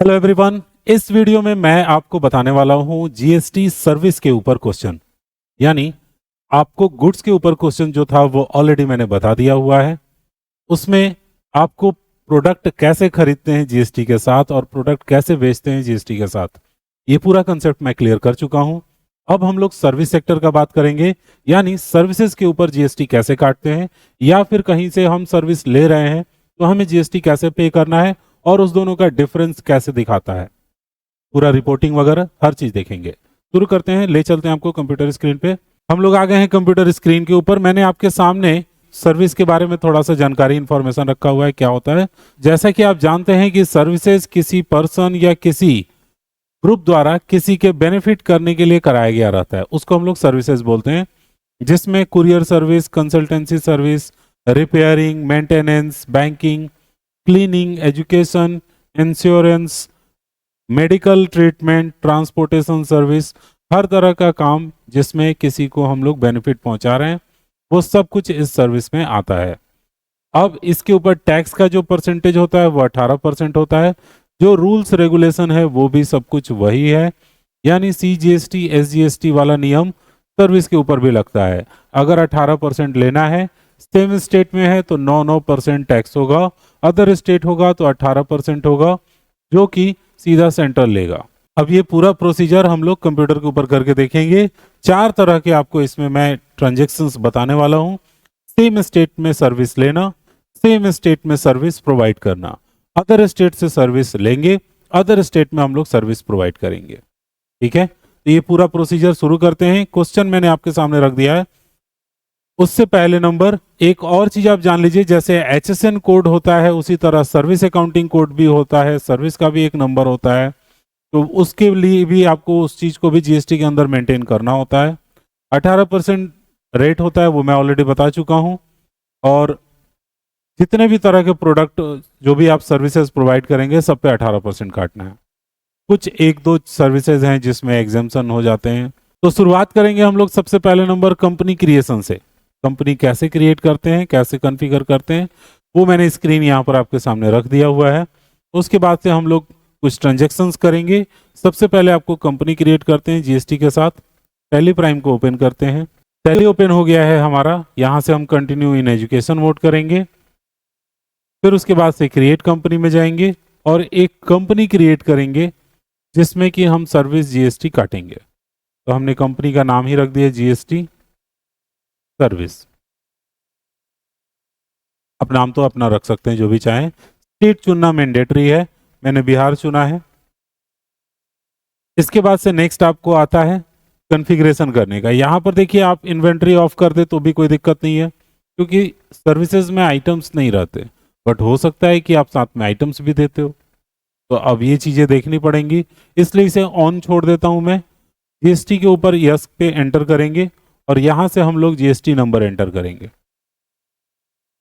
Hello everyone. इस video में मैं आपको बताने वाला हूं जीएसटी सर्विस के ऊपर क्वेश्चन। यानी आपको गुड्स के ऊपर क्वेश्चन जो था वो ऑलरेडी मैंने बता दिया हुआ है। उसमें आपको प्रोडक्ट कैसे खरीदते हैं जीएसटी के साथ और प्रोडक्ट कैसे बेचते हैं जीएसटी के साथ, ये पूरा कंसेप्ट मैं क्लियर कर चुका हूं। अब हम लोग सर्विस सेक्टर का बात करेंगे, यानी सर्विसेज के ऊपर जीएसटी कैसे काटते हैं, या फिर कहीं से हम सर्विस ले रहे हैं तो हमें जीएसटी कैसे पे करना है और उस दोनों का डिफरेंस कैसे दिखाता है। पूरा रिपोर्टिंग वगैरह हर चीज देखेंगे। शुरू करते हैं, ले चलते हैं आपको कंप्यूटर स्क्रीन पे। हम लोग आ गए हैं कंप्यूटर स्क्रीन के ऊपर। मैंने आपके सामने सर्विस के बारे में थोड़ा सा जानकारी इंफॉर्मेशन रखा हुआ है, क्या होता है। जैसा कि आप जानते हैं कि सर्विसेज किसी पर्सन या किसी ग्रुप द्वारा किसी के बेनिफिट करने के लिए कराया गया रहता है, उसको हम लोग सर्विसेज बोलते हैं, जिसमें courier service, consultancy service, repairing, maintenance, banking, cleaning, education, insurance, medical treatment, transportation service, हर तरह का काम जिसमें किसी को हम लोग बेनिफिट पहुंचा रहे हैं वो सब कुछ इस सर्विस में आता है। अब इसके ऊपर टैक्स का जो परसेंटेज होता है वो 18% होता है। जो रूल्स रेगुलेशन है वो भी सब कुछ वही है, यानी CGST SGST वाला नियम सर्विस के ऊपर भी लगता है। अगर 18% लेना है, सेम स्टेट में है तो 9% टैक्स होगा, अदर स्टेट होगा तो 18% होगा, जो कि सीधा सेंट्रल लेगा। अब ये पूरा प्रोसीजर हम लोग कंप्यूटर के ऊपर करके देखेंगे। 4 तरह के आपको इसमें मैं ट्रांजेक्शन्स बताने वाला हूँ। सेम स्टेट में सर्विस लेना, सेम स्टेट में सर्विस प्रोवाइड करना, अदर स्टेट से सर्विस लेंगे, अदर स्टेट में हम लोग सर्विस प्रोवाइड करेंगे। ठीक है, तो ये पूरा प्रोसीजर शुरू करते हैं। क्वेश्चन मैंने आपके सामने रख दिया है। उससे पहले नंबर एक और चीज आप जान लीजिए, जैसे HSN कोड होता है उसी तरह सर्विस अकाउंटिंग कोड भी होता है, सर्विस का भी एक नंबर होता है, तो उसके लिए भी आपको उस चीज को भी जीएसटी के अंदर मेंटेन करना होता है। 18% रेट होता है, वो मैं ऑलरेडी बता चुका हूं। और जितने भी तरह के प्रोडक्ट जो भी आप सर्विसेज प्रोवाइड करेंगे सब पे 18% काटना है। कुछ एक दो सर्विसेज हैं जिसमें एग्जाम्पशन हो जाते हैं। तो शुरुआत करेंगे हम लोग सबसे पहले नंबर कंपनी क्रिएशन से। कंपनी कैसे क्रिएट करते हैं, कैसे कॉन्फ़िगर करते हैं, वो मैंने स्क्रीन यहाँ पर आपके सामने रख दिया हुआ है। उसके बाद से हम लोग कुछ ट्रांजेक्शन्स करेंगे। सबसे पहले आपको कंपनी क्रिएट करते हैं जीएसटी के साथ। टैली प्राइम को ओपन करते हैं। टैली ओपन हो गया है हमारा। यहाँ से हम कंटिन्यू इन एजुकेशन मोड करेंगे। फिर उसके बाद से क्रिएट कंपनी में जाएंगे और एक कंपनी क्रिएट करेंगे जिसमें कि हम सर्विस जीएसटी काटेंगे। तो हमने कंपनी का नाम ही रख दिया जीएसटी सर्विस। अब नाम तो अपना रख सकते हैं जो भी चाहें। स्टेट चुनना मैंडेटरी है, मैंने बिहार चुना है। इसके बाद से नेक्स्ट आपको आता है कॉन्फ़िगरेशन करने का। यहाँ पर देखिए, आप इन्वेंट्री ऑफ कर दे तो भी कोई दिक्कत नहीं है, क्योंकि सर्विसेज में आइटम्स नहीं रहते, बट हो सकता है कि आप साथ में आइटम्स भी देते हो, तो अब ये चीज़ें देखनी पड़ेंगी, इसलिए इसे ऑन छोड़ देता हूँ मैं। जीएसटी के ऊपर यस पे एंटर करेंगे और यहाँ से हम लोग जीएसटी नंबर एंटर करेंगे,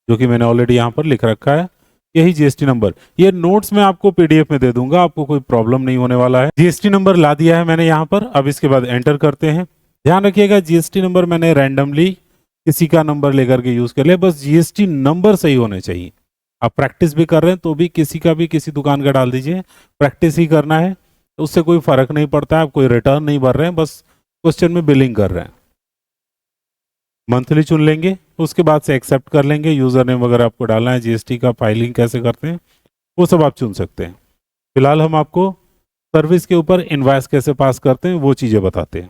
जो कि मैंने ऑलरेडी यहाँ पर लिख रखा है, यही जीएसटी नंबर। ये नोट्स मैं आपको पीडीएफ में दे दूंगा, आपको कोई प्रॉब्लम नहीं होने वाला है। जीएसटी नंबर ला दिया है मैंने यहाँ पर। अब इसके बाद एंटर करते हैं। ध्यान रखिएगा, जीएसटी नंबर मैंने रैंडमली किसी का नंबर लेकर के यूज कर लिया, बस जीएसटी नंबर सही होने चाहिए। आप प्रैक्टिस भी कर रहे हैं तो भी किसी का भी किसी दुकान का डाल दीजिए, प्रैक्टिस ही करना है, तो उससे कोई फर्क नहीं पड़ता है। आप कोई रिटर्न नहीं भर रहे हैं, बस क्वेश्चन में बिलिंग कर रहे हैं। मंथली चुन लेंगे, उसके बाद से एक्सेप्ट कर लेंगे। यूजर नेम वगैरह आपको डालना है, जीएसटी का फाइलिंग कैसे करते हैं वो सब आप चुन सकते हैं। फिलहाल हम आपको सर्विस के ऊपर इनवॉइस कैसे पास करते हैं वो चीज़ें बताते हैं।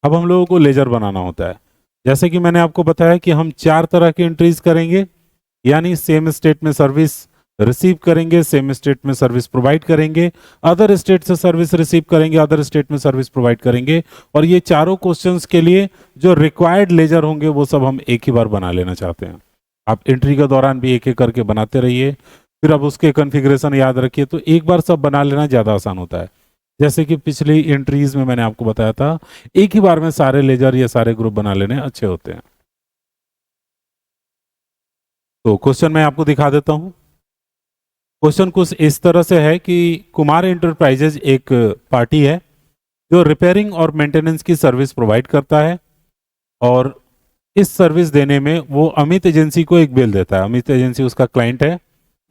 अब हम लोगों को लेजर बनाना होता है। जैसे कि मैंने आपको बताया कि हम 4 तरह की एंट्रीज करेंगे, यानी सेम स्टेट में सर्विस रिसीव करेंगे, सेम स्टेट में सर्विस प्रोवाइड करेंगे, अदर स्टेट से सर्विस रिसीव करेंगे, अदर स्टेट में सर्विस प्रोवाइड करेंगे। और ये चारों क्वेश्चंस के लिए जो रिक्वायर्ड लेजर होंगे वो सब हम एक ही बार बना लेना चाहते हैं। आप एंट्री के दौरान भी एक एक करके बनाते रहिए, फिर अब उसके कॉन्फ़िगरेशन याद रखिए, तो एक बार सब बना लेना ज़्यादा आसान होता है। जैसे कि पिछली एंट्रीज में मैंने आपको बताया था, एक ही बार में सारे लेजर या सारे ग्रुप बना लेने अच्छे होते हैं। तो क्वेश्चन मैं आपको दिखा देता हूं। क्वेश्चन कुछ इस तरह से है कि कुमार एंटरप्राइजेज एक पार्टी है जो रिपेयरिंग और मेंटेनेंस की सर्विस प्रोवाइड करता है, और इस सर्विस देने में वो अमित एजेंसी को एक बिल देता है। अमित एजेंसी उसका क्लाइंट है,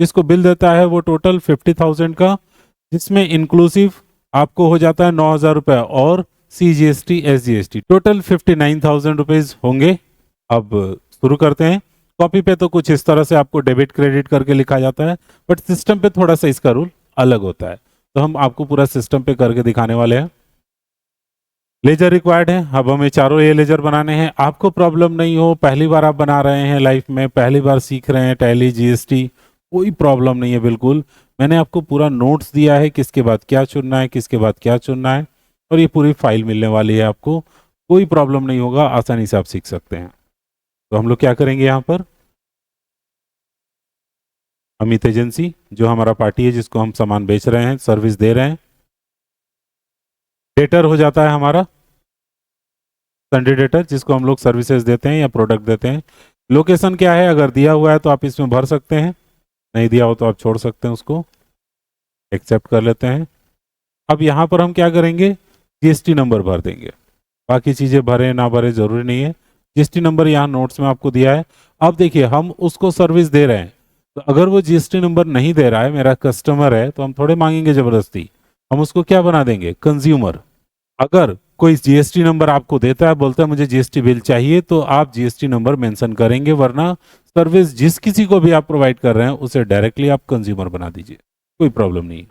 जिसको बिल देता है वो टोटल 50,000 का, जिसमें इंक्लूसिव आपको हो जाता है 9,000 रुपये और CGST SGST टोटल 59,000 रुपीज होंगे। अब शुरू करते हैं। कॉपी पे तो कुछ इस तरह से आपको डेबिट क्रेडिट करके लिखा जाता है, बट सिस्टम पे थोड़ा सा इसका रूल अलग होता है, तो हम आपको पूरा सिस्टम पे करके दिखाने वाले हैं। लेजर रिक्वायर्ड है। अब हमें चारों ये लेजर बनाने हैं। आपको प्रॉब्लम नहीं हो, पहली बार आप बना रहे हैं लाइफ में, पहली बार सीख रहे हैं टैली GST, कोई प्रॉब्लम नहीं है बिल्कुल। मैंने आपको पूरा नोट्स दिया है, किसके बाद क्या चुनना है, किसके बाद क्या चुनना है, और ये पूरी फाइल मिलने वाली है आपको। कोई प्रॉब्लम नहीं होगा, आसानी से आप सीख सकते हैं। तो हम लोग क्या करेंगे यहाँ पर, अमित एजेंसी जो हमारा पार्टी है जिसको हम सामान बेच रहे हैं, सर्विस दे रहे हैं, डेटर हो जाता है हमारा संडे डेटर, जिसको हम लोग सर्विसेज देते हैं या प्रोडक्ट देते हैं। लोकेशन क्या है, अगर दिया हुआ है तो आप इसमें भर सकते हैं, नहीं दिया हो तो आप छोड़ सकते हैं, उसको एक्सेप्ट कर लेते हैं। अब यहाँ पर हम क्या करेंगे, GST नंबर भर देंगे। बाकी चीज़ें भरे ना भरे जरूरी नहीं है, GST नंबर यहाँ नोट्स में आपको दिया है। अब देखिए हम उसको सर्विस दे रहे हैं, तो अगर वो GST नंबर नहीं दे रहा है, मेरा कस्टमर है, तो हम थोड़े मांगेंगे जबरदस्ती, हम उसको क्या बना देंगे, कंज्यूमर। अगर कोई GST नंबर आपको देता है, बोलता है मुझे GST बिल चाहिए, तो आप GST नंबर मेंशन करेंगे, वरना सर्विस जिस किसी को भी आप प्रोवाइड कर रहे हैं उसे डायरेक्टली आप कंज्यूमर बना दीजिए, कोई प्रॉब्लम नहीं है।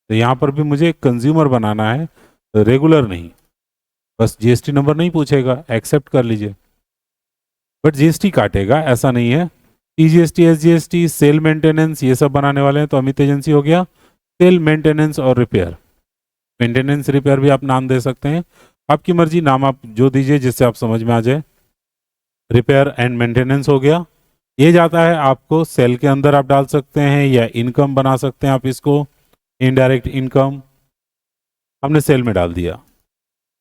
तो यहाँ पर भी मुझे कंज्यूमर बनाना है, रेगुलर नहीं। बस GST नंबर नहीं पूछेगा, एक्सेप्ट कर लीजिए, बट GST काटेगा, ऐसा नहीं है। TGST SGST सेल मेंटेनेंस ये सब बनाने वाले हैं, तो अमित एजेंसी हो गया सेल मेंटेनेंस और रिपेयर। मेंटेनेंस रिपेयर भी आप नाम दे सकते हैं, आपकी मर्जी, नाम आप जो दीजिए जिससे आप समझ में आ जाए। रिपेयर एंड मेंटेनेंस हो गया, ये जाता है आपको सेल के अंदर आप डाल सकते हैं या इनकम बना सकते हैं आप इसको, इनडायरेक्ट इनकम हमने सेल में डाल दिया।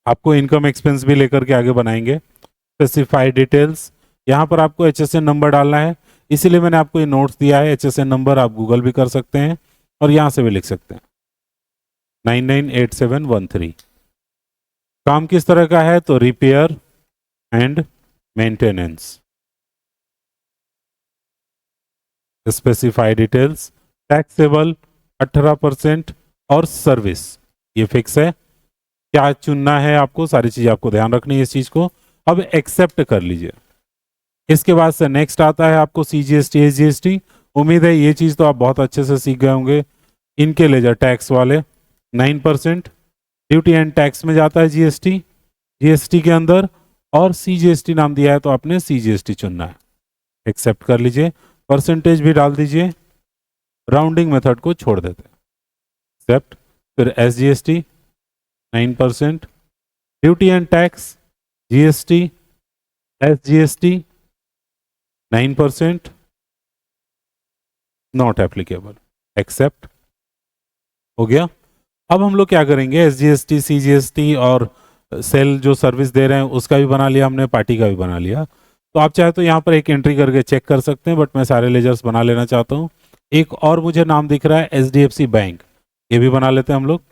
आपको इनकम एक्सपेंस भी लेकर के आगे बनाएंगे। स्पेसिफाई डिटेल्स, यहाँ पर आपको HSN नंबर डालना है, इसीलिए मैंने आपको ये नोट्स दिया है। HSN नंबर आप गूगल भी कर सकते हैं और यहाँ से भी लिख सकते हैं, 998713। काम किस तरह का है, तो repair and maintenance. Specify details, taxable 18% और सर्विस ये फिक्स है। क्या चुनना है आपको, सारी चीज आपको ध्यान रखनी है इस चीज को। अब एक्सेप्ट कर लीजिए। इसके बाद से नेक्स्ट आता है आपको CGST SGST। उम्मीद है ये चीज तो आप बहुत अच्छे से सीख गए होंगे। इनके लेजर टैक्स वाले 9%, ड्यूटी एंड टैक्स में जाता है GST के अंदर, और CGST नाम दिया है तो आपने CGST चुनना है, एक्सेप्ट कर लीजिए। परसेंटेज भी डाल दीजिए, राउंडिंग मेथड को छोड़ देते हैं, एक्सेप्ट। फिर SGST 9%, duty and tax GST SGST 9%, not applicable, except हो गया। अब हम लोग क्या करेंगे, SGST CGST और सेल जो सर्विस दे रहे हैं उसका भी बना लिया हमने, पार्टी का भी बना लिया। तो आप चाहे तो यहाँ पर एक एंट्री करके चेक कर सकते हैं, बट मैं सारे लेजर्स बना लेना चाहता हूँ। एक और मुझे नाम दिख रहा है HDFC बैंक, ये भी बना लेते हैं हम लोग।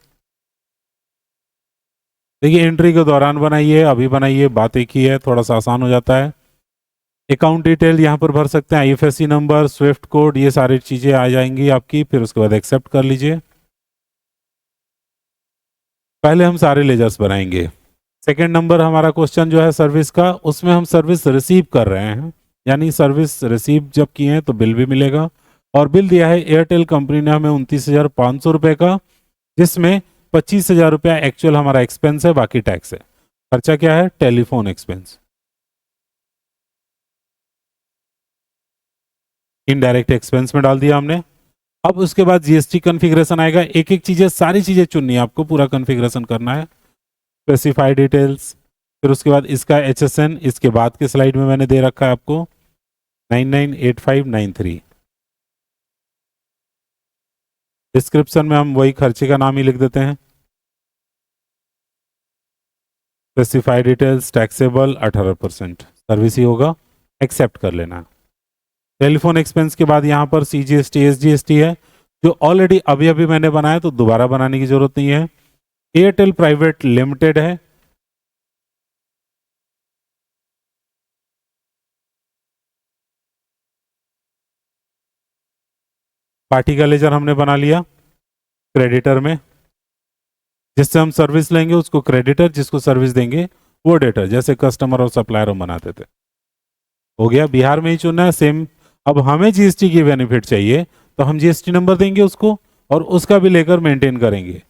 देखिए एंट्री के दौरान बनाइए, अभी बनाइए, बात एक ही है, थोड़ा सा आसान हो जाता है। अकाउंट डिटेल यहाँ पर भर सकते हैं, IFSC नंबर, स्विफ्ट कोड, ये सारी चीजें आ जाएंगी आपकी। फिर उसके बाद एक्सेप्ट कर लीजिए। पहले हम सारे लेजर्स बनाएंगे। सेकंड नंबर हमारा क्वेश्चन जो है सर्विस का, उसमें हम सर्विस रिसीव कर रहे हैं, यानी सर्विस रिसीव जब किए हैं तो बिल भी मिलेगा। और बिल दिया है एयरटेल कंपनी ने हमें 29,500 रुपये का, जिसमें 25,000 रुपया एक्चुअल हमारा एक्सपेंस है, बाकी टैक्स है। खर्चा क्या है, टेलीफोन एक्सपेंस, इनडायरेक्ट एक्सपेंस में डाल दिया हमने। अब उसके बाद GST कॉन्फ़िगरेशन आएगा, एक एक चीजें, सारी चीजें चुननी है आपको, पूरा कॉन्फ़िगरेशन करना है। स्पेसिफाई डिटेल्स, फिर उसके बाद इसका HSN, इसके बाद के स्लाइड में मैंने दे रखा है आपको 998593। डिस्क्रिप्शन में हम वही खर्चे का नाम ही लिख देते हैं। स्पेसिफाई डिटेल्स, टैक्सेबल 18%, सर्विस ही होगा, एक्सेप्ट कर लेना। टेलीफोन एक्सपेंस के बाद यहाँ पर CGST SGST है, जो ऑलरेडी अभी अभी मैंने बनाया, तो दोबारा बनाने की जरूरत नहीं है। एयरटेल प्राइवेट लिमिटेड है, पार्टी का लेजर हमने बना लिया। क्रेडिटर में जिससे हम सर्विस लेंगे उसको क्रेडिटर, जिसको सर्विस देंगे वो डेटर, जैसे कस्टमर और सप्लायर हम बनाते थे। हो गया, बिहार में ही चुनना है सेम। अब हमें जीएसटी की बेनिफिट चाहिए तो हम जीएसटी नंबर देंगे उसको और उसका भी लेकर मेंटेन करेंगे,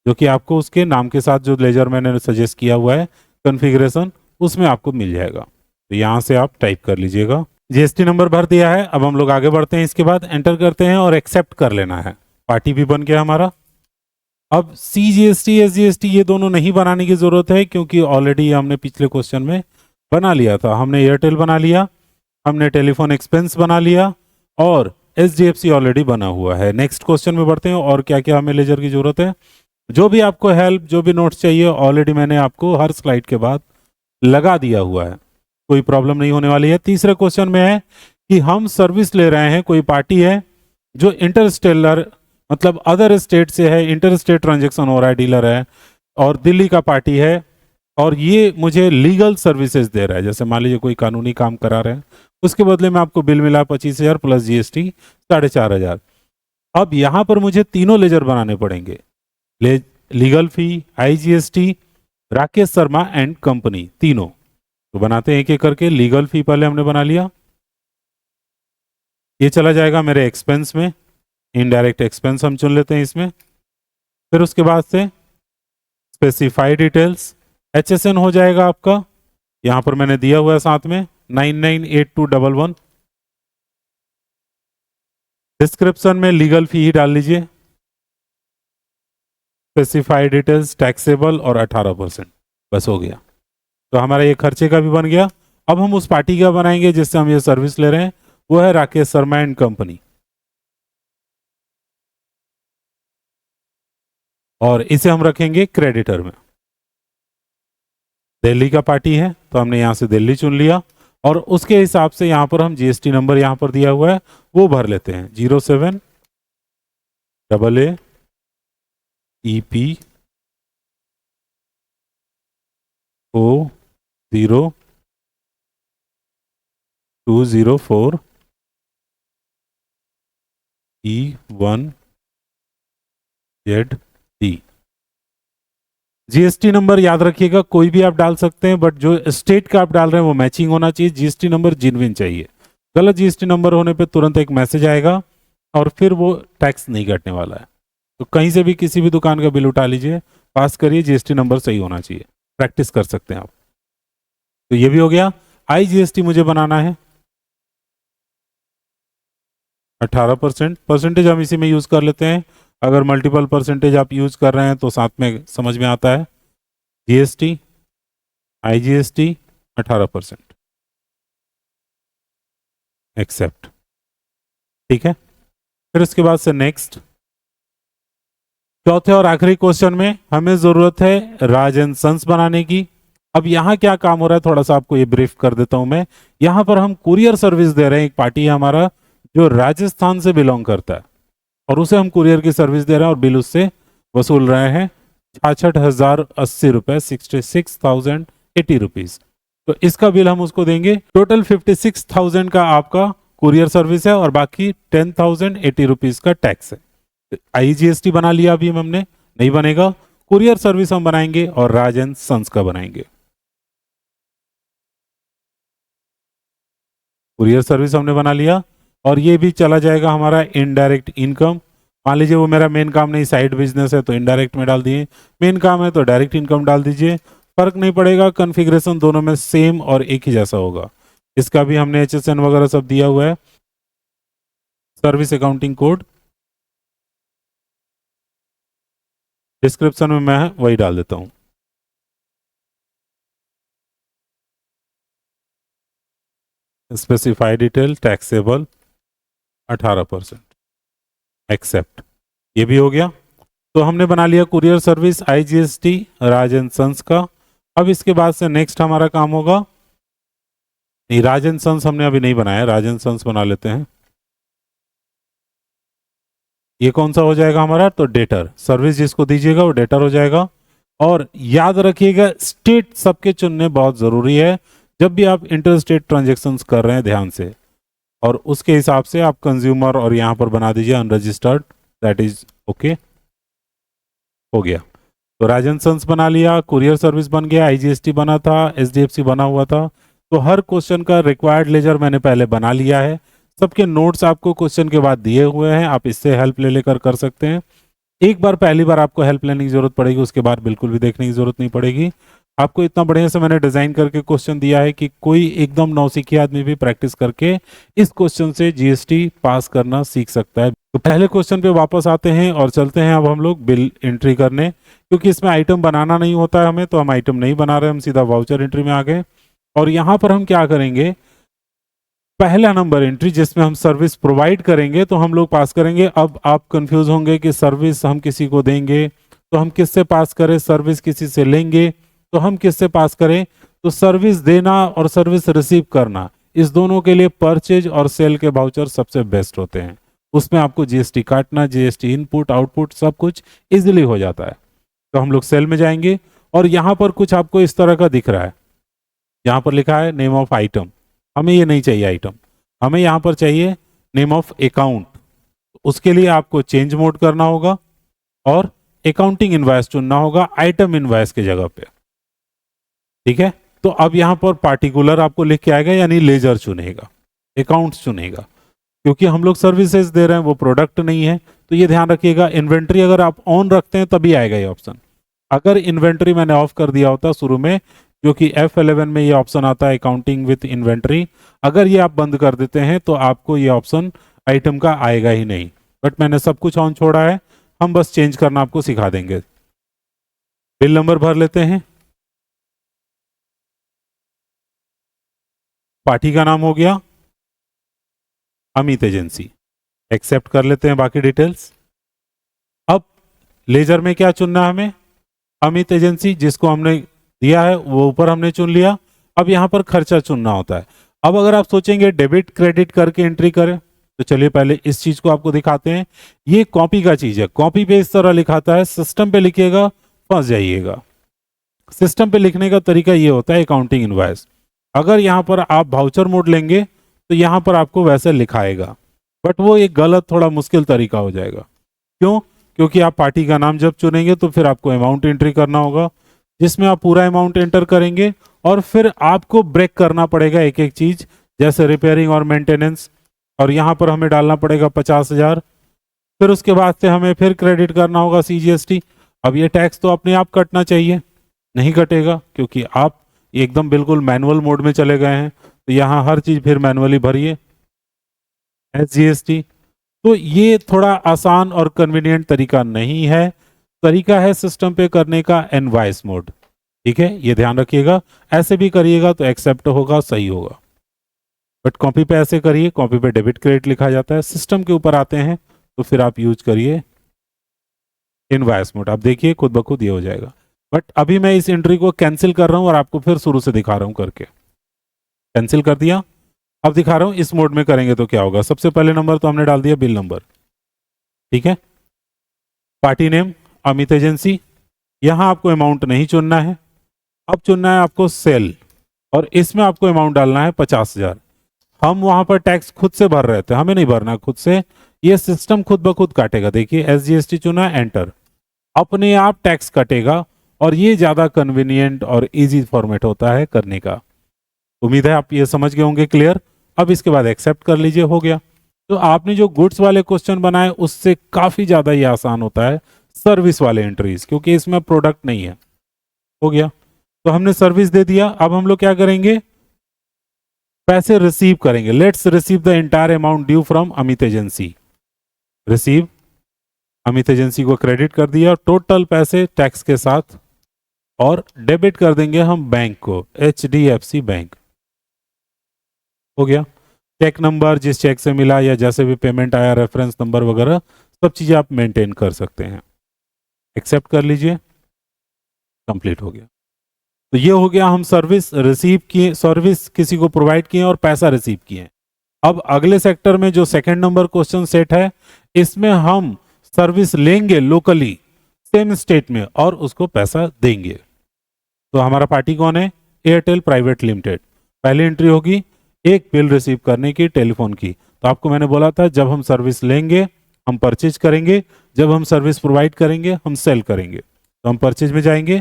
जो कि आपको उसके नाम के साथ जो लेजर मैंने सजेस्ट किया हुआ है कॉन्फ़िगरेशन, उसमें आपको मिल जाएगा। तो यहाँ से आप टाइप कर लीजिएगा। जीएसटी नंबर भर दिया है। अब हम लोग आगे बढ़ते हैं, इसके बाद एंटर करते हैं और एक्सेप्ट कर लेना है। पार्टी भी बन गया हमारा। अब CGST SGST ये दोनों नहीं बनाने की जरूरत है, क्योंकि ऑलरेडी हमने पिछले क्वेश्चन में बना लिया था। हमने एयरटेल बना लिया, हमने टेलीफोन एक्सपेंस बना लिया और SDFC ऑलरेडी बना हुआ है। नेक्स्ट क्वेश्चन में बढ़ते हैं और क्या क्या हमें लेजर की जरूरत है। जो भी आपको हेल्प, जो भी नोट्स चाहिए ऑलरेडी मैंने आपको हर स्लाइड के बाद लगा दिया हुआ है, कोई प्रॉब्लम नहीं होने वाली है। तीसरे क्वेश्चन में है कि हम सर्विस ले रहे हैं, कोई पार्टी है जो इंटरस्टेलर मतलब अदर स्टेट से है, इंटर स्टेट ट्रांजेक्शन हो रहा है, डीलर है और दिल्ली का पार्टी है और ये मुझे लीगल सर्विसेज दे रहा है। जैसे मान लीजिए कोई कानूनी काम करा रहे हैं, उसके बदले में आपको बिल मिला 25,000 प्लस GST 4,500। अब यहाँ पर मुझे तीनों लेजर बनाने पड़ेंगे, legal fee, IGST, Rakesh Sharma and company, तीनों। तो बनाते हैं एक एक करके। लीगल फी पहले हमने बना लिया, ये चला जाएगा मेरे एक्सपेंस में, इनडायरेक्ट एक्सपेंस हम चुन लेते हैं इसमें। फिर उसके बाद से स्पेसिफाई डिटेल्स, HSN हो जाएगा आपका, यहां पर मैंने दिया हुआ है साथ में 998211। डिस्क्रिप्शन में लीगल फी ही डाल लीजिए, स्पेसिफाई डिटेल्स, टैक्सेबल और 18%, बस हो गया। तो हमारा ये खर्चे का भी बन गया। अब हम उस पार्टी का बनाएंगे जिससे हम ये सर्विस ले रहे हैं, वो है राकेश शर्मा एंड कंपनी, और इसे हम रखेंगे क्रेडिटर में। दिल्ली का पार्टी है तो हमने यहां से दिल्ली चुन लिया और उसके हिसाब से यहां पर हम GST नंबर यहां पर दिया हुआ है वो भर लेते हैं, 07 AA EP O0204 E1ZD। GST number याद रखिएगा, कोई भी आप डाल सकते हैं, बट जो स्टेट का आप डाल रहे हैं वो मैचिंग होना चाहिए। GST नंबर जेन्युइन चाहिए, गलत GST नंबर होने पे तुरंत एक मैसेज आएगा और फिर वो टैक्स नहीं कटने वाला है। तो कहीं से भी किसी भी दुकान का बिल उठा लीजिए, पास करिए, GST नंबर सही होना चाहिए, प्रैक्टिस कर सकते हैं आप। तो ये भी हो गया। IGST मुझे बनाना है 18%, परसेंटेज हम इसी में यूज कर लेते हैं। अगर मल्टीपल परसेंटेज आप यूज कर रहे हैं तो साथ में समझ में आता है। GST IGST 18%, एक्सेप्ट, ठीक है। फिर उसके बाद से नेक्स्ट, चौथे और आखिरी क्वेश्चन में हमें जरूरत है राज एंड सन्स बनाने की। अब यहाँ क्या काम हो रहा है थोड़ा सा आपको ये ब्रीफ कर देता हूं मैं। यहाँ पर हम कुरियर सर्विस दे रहे हैं, एक पार्टी है हमारा जो राजस्थान से बिलोंग करता है और उसे हम कुरियर की सर्विस दे रहे हैं और बिल उससे वसूल रहे हैं 66,080 रुपए, 66,080 रुपीज। तो इसका बिल हम उसको देंगे। टोटल 56,000 का आपका कुरियर सर्विस है और बाकी 10,080 रुपीज का टैक्स है। IGST बना लिया अभी हमने, नहीं बनेगा। कुरियर सर्विस हम बनाएंगे और राज एंड सन्स का बनाएंगे। कुरियर सर्विस हमने बना लिया और ये भी चला जाएगा हमारा इनडायरेक्ट इनकम। मान लीजिए वो मेरा मेन काम नहीं, साइड बिजनेस है तो इनडायरेक्ट में डाल दिए, मेन काम है तो डायरेक्ट इनकम डाल दीजिए, फर्क नहीं पड़ेगा, कॉन्फ़िगरेशन दोनों में सेम और एक ही जैसा होगा। इसका भी हमने HSN वगैरह सब दिया हुआ है, सर्विस अकाउंटिंग कोड डिस्क्रिप्शन में मैं वही डाल देता हूं। स्पेसिफाई डिटेल, टैक्सेबल 18%, एक्सेप्ट, ये भी हो गया। तो हमने बना लिया courier service IGST Raj and sons का। अब इसके बाद से नेक्स्ट हमारा काम होगा, नहीं राज एंड सन्स हमने अभी नहीं बनाया, राज एंड सन्स बना लेते हैं। ये कौन सा हो जाएगा हमारा, तो डेटर सर्विस जिसको दीजिएगा वो डेटर हो जाएगा। और याद रखिएगा स्टेट सबके चुनने बहुत जरूरी है जब भी आप इंटर स्टेट ट्रांजेक्शन्स कर रहे हैं, ध्यान से। और उसके हिसाब से आप कंज्यूमर और यहाँ पर बना दीजिए अनरजिस्टर्ड, दैट इज ओके। हो गया। तो राजन सन्स बना लिया, कुरियर सर्विस बन गया, आईजीएसटी बना था, एचडीएफसी बना हुआ था। तो हर क्वेश्चन का रिक्वायर्ड लेजर मैंने पहले बना लिया है। सबके नोट्स आपको क्वेश्चन के बाद दिए हुए हैं, आप इससे हेल्प ले लेकर कर सकते हैं। एक बार पहली बार आपको हेल्प लेने की जरूरत पड़ेगी, उसके बाद बिल्कुल भी देखने की जरूरत नहीं पड़ेगी। आपको इतना बढ़िया से मैंने डिजाइन करके क्वेश्चन दिया है कि कोई एकदम नौसिखिया आदमी भी प्रैक्टिस करके इस क्वेश्चन से जीएसटी पास करना सीख सकता है। तो पहले क्वेश्चन पे वापस आते हैं और चलते हैं अब हम लोग बिल एंट्री करने। क्योंकि इसमें आइटम बनाना नहीं होता है हमें, तो हम आइटम नहीं बना रहे, हम सीधा वाउचर एंट्री में आ गए। और यहाँ पर हम क्या करेंगे, पहला नंबर एंट्री जिसमें हम सर्विस प्रोवाइड करेंगे तो हम लोग पास करेंगे। अब आप कंफ्यूज होंगे कि सर्विस हम किसी को देंगे तो हम किससे पास करें, सर्विस किसी से लेंगे तो हम किससे पास करें। तो सर्विस देना और सर्विस रिसीव करना, इस दोनों के लिए परचेज और सेल के वाउचर सबसे बेस्ट होते हैं। उसमें आपको जीएसटी काटना, जीएसटी इनपुट आउटपुट सब कुछ इजिली हो जाता है। तो हम लोग सेल में जाएंगे और यहाँ पर कुछ आपको इस तरह का दिख रहा है, यहाँ पर लिखा है नेम ऑफ आइटम। हमें ये नहीं चाहिए आइटम, हमें यहाँ पर चाहिए नेम ऑफ अकाउंट। उसके लिए आपको चेंज मोड करना होगा और अकाउंटिंग इनवॉइस चुनना होगा आइटम इनवॉइस की जगह पे। ठीक है, तो अब यहाँ पर पार्टिकुलर आपको लिख के आएगा, यानी लेजर चुनेगा, अकाउंट्स चुनेगा, क्योंकि हम लोग सर्विसेज दे रहे हैं, वो प्रोडक्ट नहीं है। तो ये ध्यान रखिएगा, इन्वेंट्री अगर आप ऑन रखते हैं तभी आएगा ये ऑप्शन। अगर इन्वेंट्री मैंने ऑफ कर दिया होता शुरू में, जो कि F11 में ये ऑप्शन आता है अकाउंटिंग विथ इन्वेंट्री, अगर ये आप बंद कर देते हैं तो आपको ये ऑप्शन आइटम का आएगा ही नहीं। बट मैंने सब कुछ ऑन छोड़ा है, हम बस चेंज करना आपको सिखा देंगे। बिल नंबर भर लेते हैं, पार्टी का नाम हो गया अमित एजेंसी, एक्सेप्ट कर लेते हैं बाकी डिटेल्स। अब लेजर में क्या चुनना है हमें, अमित एजेंसी जिसको हमने दिया है वो ऊपर हमने चुन लिया। अब यहाँ पर खर्चा चुनना होता है। अब अगर आप सोचेंगे डेबिट क्रेडिट करके एंट्री करें, तो चलिए पहले इस चीज को आपको दिखाते हैं। ये कॉपी का चीज है, कॉपी पे इस तरह लिखाता है, सिस्टम पे लिखिएगा फंस जाइएगा। सिस्टम पे लिखने का तरीका ये होता है अकाउंटिंग इनवॉइस। अगर यहाँ पर आप वाउचर मोड लेंगे तो यहाँ पर आपको वैसे लिखाएगा, बट वो एक गलत थोड़ा मुश्किल तरीका हो जाएगा। क्यों? क्योंकि आप पार्टी का नाम जब चुनेंगे तो फिर आपको अमाउंट एंट्री करना होगा, जिसमें आप पूरा अमाउंट एंटर करेंगे और फिर आपको ब्रेक करना पड़ेगा एक एक चीज, जैसे रिपेयरिंग और मेंटेनेंस, और यहाँ पर हमें डालना पड़ेगा 50,000। फिर उसके बाद से हमें फिर क्रेडिट करना होगा सीजीएसटी। अब ये टैक्स तो अपने आप कटना चाहिए, नहीं कटेगा क्योंकि आप एकदम बिल्कुल मैनुअल मोड में चले गए हैं। तो यहाँ हर चीज फिर मैनुअली भरिए, एसजीएसटी। तो ये थोड़ा आसान और कन्वीनियंट तरीका नहीं है, तरीका है सिस्टम पे करने का इनवॉइस मोड। ठीक है, ये ध्यान रखिएगा, ऐसे भी करिएगा तो एक्सेप्ट होगा, सही होगा। बट कॉपी पे ऐसे करिए, कॉपी पे डेबिट क्रेडिट लिखा जाता है। सिस्टम के ऊपर आते हैं तो फिर आप यूज करिए इनवॉइस मोड, आप देखिए खुद ब खुद ये हो जाएगा। बट अभी मैं इस एंट्री को कैंसिल कर रहा हूं और आपको फिर शुरू से दिखा रहा हूं करके। कैंसिल कर दिया, अब दिखा रहा हूं इस मोड में करेंगे तो क्या होगा। सबसे पहले नंबर तो हमने डाल दिया बिल नंबर, ठीक है। पार्टी नेम अमित एजेंसी, यहां आपको अमाउंट नहीं चुनना है, अब चुनना है आपको सेल, और इसमें आपको अमाउंट डालना है 50,000। हम वहां पर टैक्स खुद से भर रहे थे, हमें नहीं भरना खुद से, ये सिस्टम खुद ब खुद काटेगा। देखिए एसजीएसटी चुना, एंटर, अपने आप टैक्स कटेगा, और ये ज्यादा कन्वीनियंट और इजी फॉर्मेट होता है करने का। उम्मीद है आप ये समझ गए होंगे क्लियर। अब इसके बाद एक्सेप्ट कर लीजिए, हो गया। तो आपने जो गुड्स वाले क्वेश्चन बनाए उससे काफी ज्यादा ये आसान होता है सर्विस वाले एंट्रीज, क्योंकि इसमें प्रोडक्ट नहीं है। हो गया, तो हमने सर्विस दे दिया। अब हम लोग क्या करेंगे, पैसे रिसीव करेंगे। Let's receive the entire amount due from Amit agency. Receive, Amit agency को क्रेडिट कर दिया टोटल पैसे टैक्स के साथ, और डेबिट कर देंगे हम बैंक को, HDFC बैंक। हो गया, चेक नंबर जिस चेक से मिला या जैसे भी पेमेंट आया, रेफरेंस नंबर वगैरह सब चीजें आप मेंटेन कर सकते हैं। एक्सेप्ट कर लीजिए, कंप्लीट हो गया। तो ये हो गया, हम सर्विस रिसीव किए, सर्विस किसी को प्रोवाइड किए और पैसा रिसीव किए। अब अगले सेक्टर में जो सेकंड नंबर क्वेश्चन सेट है, इसमें हम सर्विस लेंगे लोकली सेम स्टेट में और उसको पैसा देंगे। तो हमारा पार्टी कौन है, एयरटेल प्राइवेट लिमिटेड। पहली एंट्री होगी एक बिल रिसीव करने की टेलीफोन की। तो आपको मैंने बोला था जब हम सर्विस लेंगे हम परचेज करेंगे, जब हम सर्विस प्रोवाइड करेंगे हम सेल करेंगे। तो हम परचेज में जाएंगे,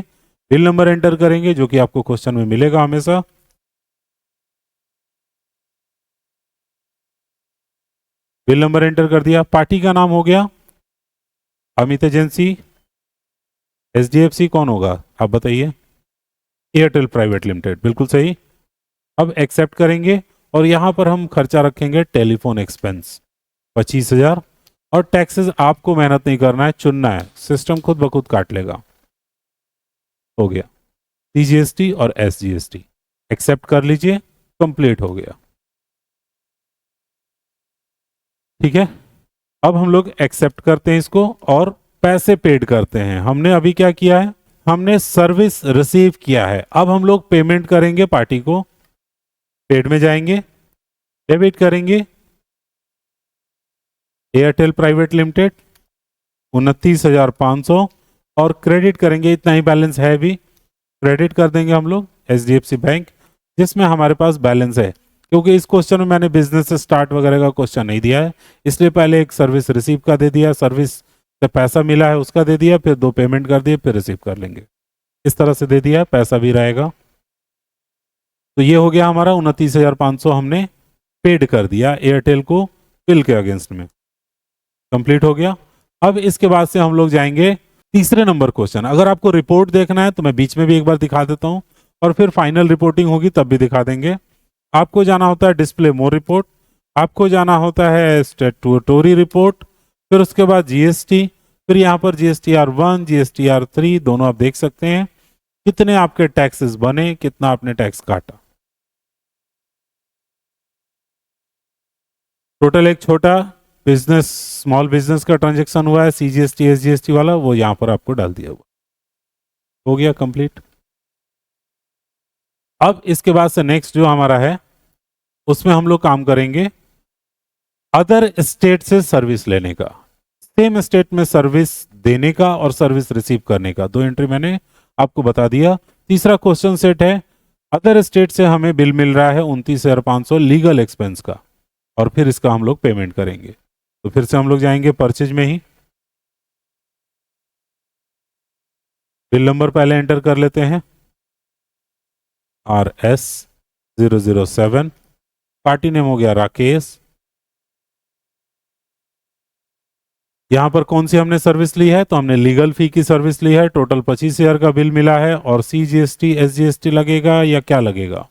बिल नंबर एंटर करेंगे जो कि आपको क्वेश्चन में मिलेगा हमेशा। बिल नंबर एंटर कर दिया, पार्टी का नाम हो गया अमित एजेंसी, एचडीएफसी कौन होगा आप बताइए, एयरटेल प्राइवेट लिमिटेड, बिल्कुल सही। अब एक्सेप्ट करेंगे और यहां पर हम खर्चा रखेंगे टेलीफोन एक्सपेंस 25,000, और टैक्सेस आपको मेहनत नहीं करना है, चुनना है, सिस्टम खुद ब खुद काट लेगा। हो गया सीजीएसटी और एसजीएसटी, एक्सेप्ट कर लीजिए, कंप्लीट हो गया। ठीक है, अब हम लोग एक्सेप्ट करते हैं इसको और पैसे पेड करते हैं। हमने अभी क्या किया है, हमने सर्विस रिसीव किया है, अब हम लोग पेमेंट करेंगे पार्टी को। पेड में जाएंगे, डेबिट करेंगे एयरटेल प्राइवेट लिमिटेड 29,500, और क्रेडिट करेंगे, इतना ही बैलेंस है भी, क्रेडिट कर देंगे हम लोग एचडीएफसी बैंक जिसमें हमारे पास बैलेंस है। क्योंकि इस क्वेश्चन में मैंने बिजनेस से स्टार्ट वगैरह का क्वेश्चन नहीं दिया है, इसलिए पहले एक सर्विस रिसीव का दे दिया, सर्विस से पैसा मिला है उसका दे दिया, फिर 2 पेमेंट कर दिए, फिर रिसीव कर लेंगे, इस तरह से दे दिया, पैसा भी रहेगा। तो ये हो गया हमारा 29,500 हमने पेड कर दिया एयरटेल को बिल के अगेंस्ट में, कंप्लीट हो गया। अब इसके बाद से हम लोग जाएंगे तीसरे नंबर क्वेश्चन। अगर आपको रिपोर्ट देखना है तो मैं बीच में भी एक बार दिखा देता हूं, और फिर फाइनल रिपोर्टिंग होगी तब भी दिखा देंगे। आपको जाना होता है डिस्प्ले मोर रिपोर्ट, आपको जाना होता है स्टेटूटोरी रिपोर्ट, फिर उसके बाद जीएसटी, फिर यहाँ पर GSTR1 GSTR3 दोनों आप देख सकते हैं कितने आपके टैक्सेस बने, कितना आपने टैक्स काटा। टोटल एक छोटा बिजनेस स्मॉल बिजनेस का ट्रांजैक्शन हुआ है सीजीएसटी एसजीएसटी वाला, वो यहां पर आपको डाल दिया हुआ, हो गया कंप्लीट। अब इसके बाद से नेक्स्ट जो हमारा है उसमें हम लोग काम करेंगे अदर स्टेट से सर्विस लेने का, सेम स्टेट में सर्विस देने का और सर्विस रिसीव करने का। 2 एंट्री मैंने आपको बता दिया। तीसरा क्वेश्चन सेट है अदर स्टेट से हमें बिल मिल रहा है 29,500 लीगल एक्सपेंस का, और फिर इसका हम लोग पेमेंट करेंगे। तो फिर से हम लोग जाएंगे परचेज में ही, बिल नंबर पहले एंटर कर लेते हैं RS007, पार्टी नेम हो गया राकेश। यहां पर कौन सी हमने सर्विस ली है, तो हमने लीगल फी की सर्विस ली है, टोटल 25,000 का बिल मिला है, और CGST SGST लगेगा या क्या लगेगा,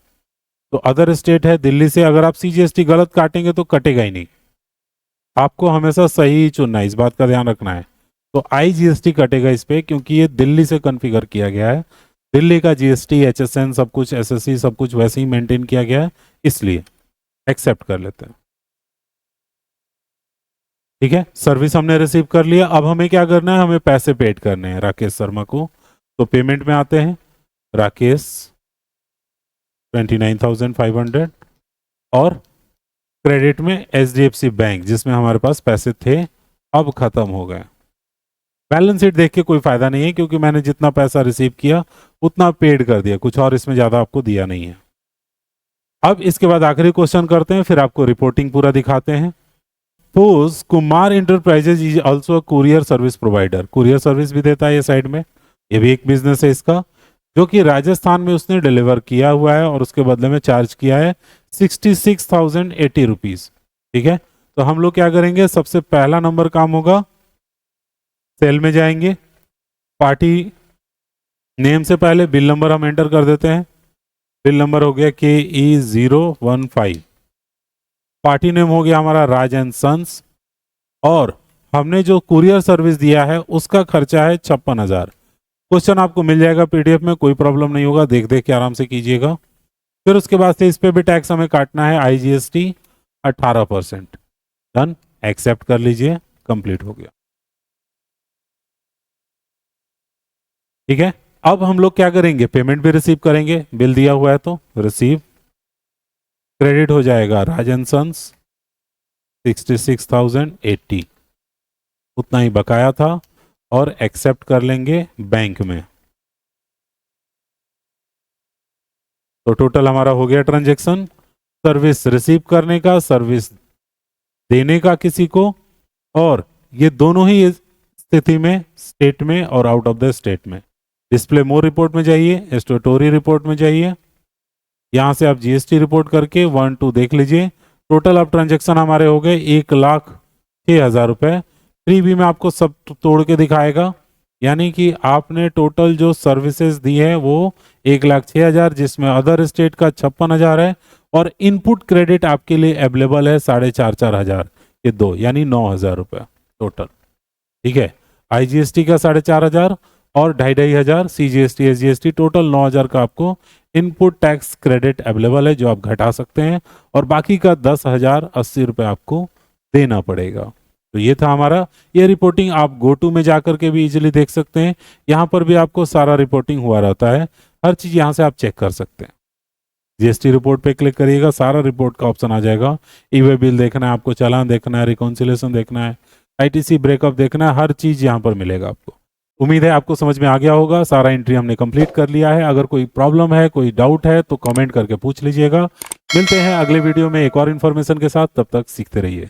तो अदर स्टेट है दिल्ली से। अगर आप CGST गलत काटेंगे तो कटेगा ही नहीं, आपको हमेशा सही ही चुनना है, इस बात का ध्यान रखना है। तो IGST कटेगा इस पे, क्योंकि ये दिल्ली से कॉन्फ़िगर किया गया है, दिल्ली का GST HSN सब कुछ SSC सब कुछ वैसे ही मेंटेन किया गया है, इसलिए एक्सेप्ट कर लेते हैं। ठीक है, सर्विस हमने रिसीव कर लिया। अब हमें क्या करना है, हमें पैसे पेड करने हैं राकेश शर्मा को। तो पेमेंट में आते हैं, राकेश 29,500, और क्रेडिट में HDFC बैंक जिसमें हमारे पास पैसे थे, अब खत्म हो गए। बैलेंस शीट देख के कोई फायदा नहीं है, क्योंकि मैंने जितना पैसा रिसीव किया उतना पेड कर दिया, कुछ और इसमें ज्यादा आपको दिया नहीं है। अब इसके बाद आखिरी क्वेश्चन करते हैं, फिर आपको रिपोर्टिंग पूरा दिखाते हैं। Suppose Kumar enterprises is also courier service provider, courier service भी देता है ये साइड में, ये भी एक बिजनेस है इसका, जो कि राजस्थान में उसने डिलीवर किया हुआ है और उसके बदले में चार्ज किया है 66,080 रुपीज। ठीक है, तो हम लोग क्या करेंगे, सबसे पहला नंबर काम होगा, सेल में जाएंगे, पार्टी नेम से पहले बिल नंबर हम एंटर कर देते हैं, बिल नंबर हो गया KE015, पार्टी नेम हो गया हमारा राज एंड सन्स, और हमने जो कुरियर सर्विस दिया है उसका खर्चा है 56,000। क्वेश्चन आपको मिल जाएगा PDF में, कोई प्रॉब्लम नहीं होगा, देख देख के आराम से कीजिएगा। फिर उसके बाद से इस पे भी टैक्स हमें काटना है IGST 18%। डन, एक्सेप्ट कर लीजिए, कंप्लीट हो गया। ठीक है, अब हम लोग क्या करेंगे, पेमेंट भी रिसीव करेंगे, बिल दिया हुआ है तो रिसीव, क्रेडिट हो जाएगा राजन सन्स 66,080, उतना ही बकाया था, और एक्सेप्ट कर लेंगे बैंक में। तो टोटल हमारा हो गया ट्रांजैक्शन, सर्विस रिसीव करने का, सर्विस देने का किसी को, और ये दोनों ही स्थिति में, स्टेट में और आउट ऑफ द स्टेट में। डिस्प्ले मोर रिपोर्ट में जाइए, स्टेटोरी रिपोर्ट में जाइए, यहाँ से आप जीएसटी रिपोर्ट करके 1-2 देख लीजिए। टोटल अब ट्रांजेक्शन हमारे हो गए 1,06,000 रुपये। प्रीव्यू में आपको सब तोड़ के दिखाएगा, यानी कि आपने टोटल जो सर्विसेज दी है वो 1,06,000, जिसमें अदर स्टेट का 56,000 है और इनपुट क्रेडिट आपके लिए अवेलेबल है 4,500 ये दो, यानी 9,000 रुपये टोटल। ठीक है, आईजीएसटी का 4,500 और 2,500 सीजीएसटी एसजीएसटी, टोटल 9,000 का आपको इनपुट टैक्स क्रेडिट अवेलेबल है जो आप घटा सकते हैं, और बाकी का 10,080 रुपये आपको देना पड़ेगा। तो ये था हमारा ये रिपोर्टिंग। आप GoTo में जाकर के भी इजीली देख सकते हैं, यहाँ पर भी आपको सारा रिपोर्टिंग हुआ रहता है, हर चीज़ यहाँ से आप चेक कर सकते हैं। जीएसटी रिपोर्ट पे क्लिक करिएगा, सारा रिपोर्ट का ऑप्शन आ जाएगा। ई वे बिल देखना है आपको, चालान देखना है, रिकॉन्सिलेशन देखना है, आईटीसी ब्रेकअप देखना है, हर चीज़ यहाँ पर मिलेगा आपको। उम्मीद है आपको समझ में आ गया होगा। सारा एंट्री हमने कंप्लीट कर लिया है। अगर कोई प्रॉब्लम है, कोई डाउट है तो कमेंट करके पूछ लीजिएगा। मिलते हैं अगले वीडियो में एक और इन्फॉर्मेशन के साथ, तब तक सीखते रहिए।